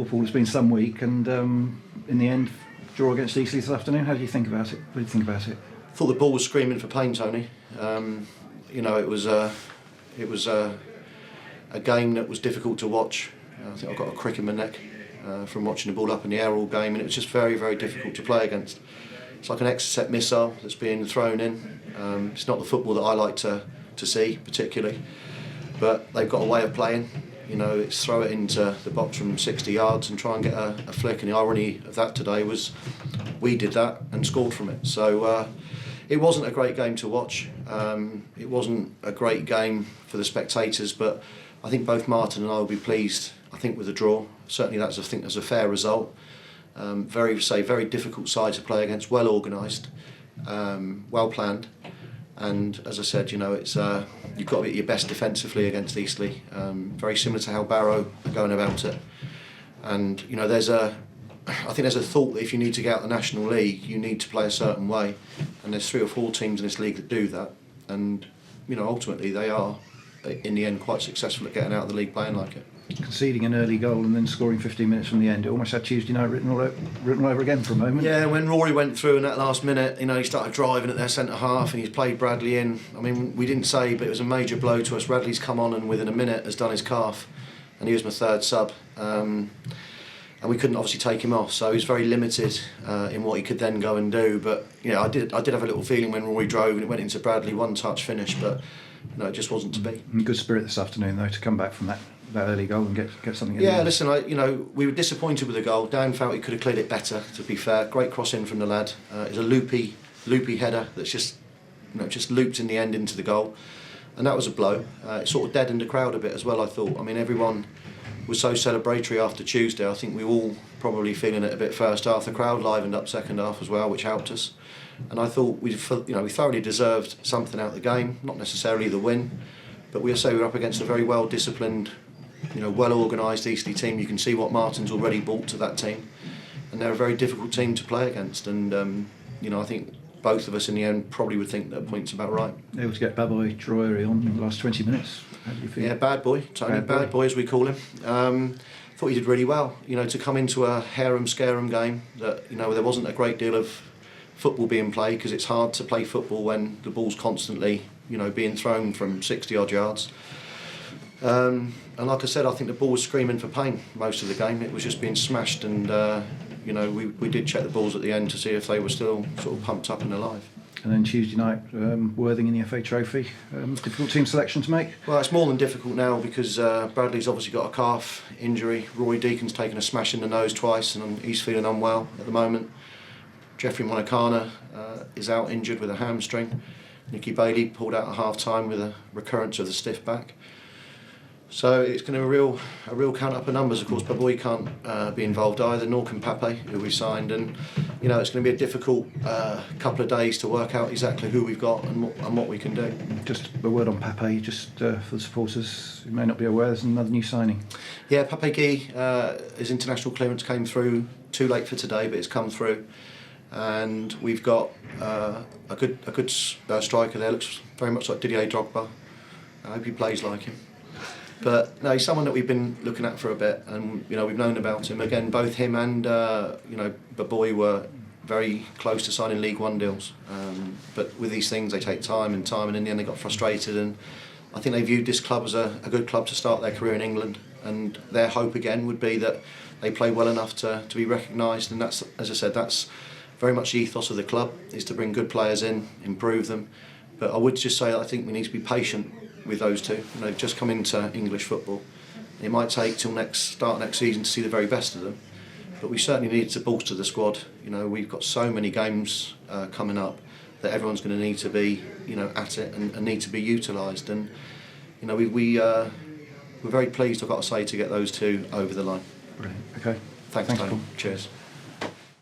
football. It's been some week, and in the end, draw against Eastleigh this afternoon. How do you think about it? What do you think about it? I thought the ball was screaming for pain, Tony. It was a game that was difficult to watch. I think I've got a crick in my neck from watching the ball up in the air all game, and it was just very, very difficult to play against. It's like an Exocet missile that's being thrown in. It's not the football that I like to see particularly, but they've got a way of playing. It's throw it into the box from 60 yards and try and get a flick. And the irony of that today was we did that and scored from it. So it wasn't a great game to watch. It wasn't a great game for the spectators, but I think both Martin and I will be pleased, I think, with the draw. Certainly that's a fair result. Very difficult side to play against, well organised, well planned. And as I said, it's you've got to be at your best defensively against Eastleigh. Very similar to how Barrow are going about it. And I think there's a thought that if you need to get out of the National League, you need to play a certain way. And there's 3 or 4 teams in this league that do that. And ultimately they are, in the end, quite successful at getting out of the league playing like it. Conceding an early goal and then scoring 15 minutes from the end, it almost had Tuesday night written all over again for a moment. Yeah, when Rory went through in that last minute, he started driving at their centre half and he's played Bradley in. I mean, we didn't say, but it was a major blow to us. Bradley's come on and within a minute has done his calf, and he was my 3rd sub. And we couldn't obviously take him off, so he was very limited in what he could then go and do. But I did have a little feeling when Rory drove and it went into Bradley, 1-touch finish, but it just wasn't to be. Good spirit this afternoon though to come back from that early goal and get something in. Yeah, listen, we were disappointed with the goal. Dan felt he could have cleared it better, to be fair. Great cross in from the lad. It's a loopy header that's just looped in the end into the goal, and that was a blow. It sort of deadened the crowd a bit as well, I thought. I mean, everyone was so celebratory after Tuesday. I think we were all probably feeling it a bit first half. The crowd livened up second half as well, which helped us. And I thought we thoroughly deserved something out of the game, not necessarily the win, but we were up against a very well disciplined, well organised Eastleigh team. You can see what Martin's already brought to that team, and they're a very difficult team to play against. And I think both of us in the end probably would think that point's about right. Able to get bad boy Troy on in the last 20 minutes. How do you feel? Yeah, bad boy, Tony, bad boy as we call him. Thought he did really well. To come into a harum-scarum game that there wasn't a great deal of football being played, because it's hard to play football when the ball's constantly being thrown from 60 odd yards. And like I said, I think the ball was screaming for pain most of the game. It was just being smashed, and we did check the balls at the end to see if they were still sort of pumped up and alive. And then Tuesday night, Worthing in the FA Trophy. Difficult team selection to make? Well, it's more than difficult now, because Bradley's obviously got a calf injury. Rory Deacon's taken a smash in the nose twice and he's feeling unwell at the moment. Jeffrey Monacana is out injured with a hamstring. Nicky Bailey pulled out at half-time with a recurrence of the stiff back. So it's going to be a real count up of numbers. Of course, Baboy can't be involved either, nor can Pape, who we signed. And it's going to be a difficult couple of days to work out exactly who we've got and what we can do. Just a word on Pape, just for the supporters who may not be aware, there's another new signing. Yeah, Pape Guy, his international clearance came through too late for today, but it's come through. And we've got a good striker there. Looks very much like Didier Drogba. I hope he plays like him. But no, he's someone that we've been looking at for a bit, and we've known about him. Again, both him and Baboy were very close to signing League One deals. But with these things, they take time, and in the end they got frustrated. And I think they viewed this club as a good club to start their career in England. And their hope again would be that they play well enough to be recognised. And that's, as I said, that's very much the ethos of the club, is to bring good players in, improve them. But I would just say that I think we need to be patient with those two. They've just come into English football. It might take till start next season to see the very best of them, but we certainly need to bolster the squad. We've got so many games coming up that everyone's going to need to be at it and need to be utilised. And we're very pleased, I've got to say, to get those two over the line. Brilliant. Okay. Thanks Tony. Paul. Cheers.